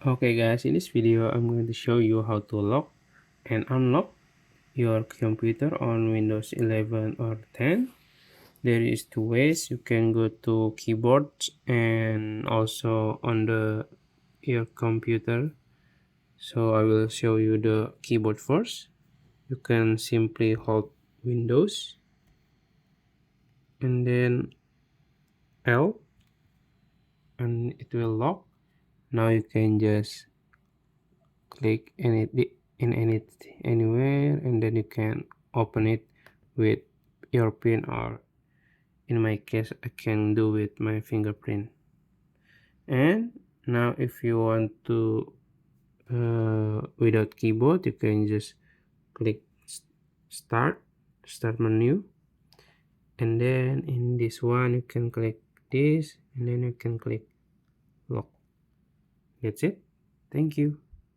Okay guys, in this video I'm going to show you how to lock and unlock your computer on Windows 11 or 10. There is two ways. You can go to keyboard and also on the your computer. So I will show you the keyboard first. You can simply hold Windows and then L and it will lock. Now you can just click anywhere and then you can open it with your pin, or in my case I can do with my fingerprint. And now if you want to without keyboard, you can just click start menu, and then in this one you can click this and then you can click lock. That's it. Thank you.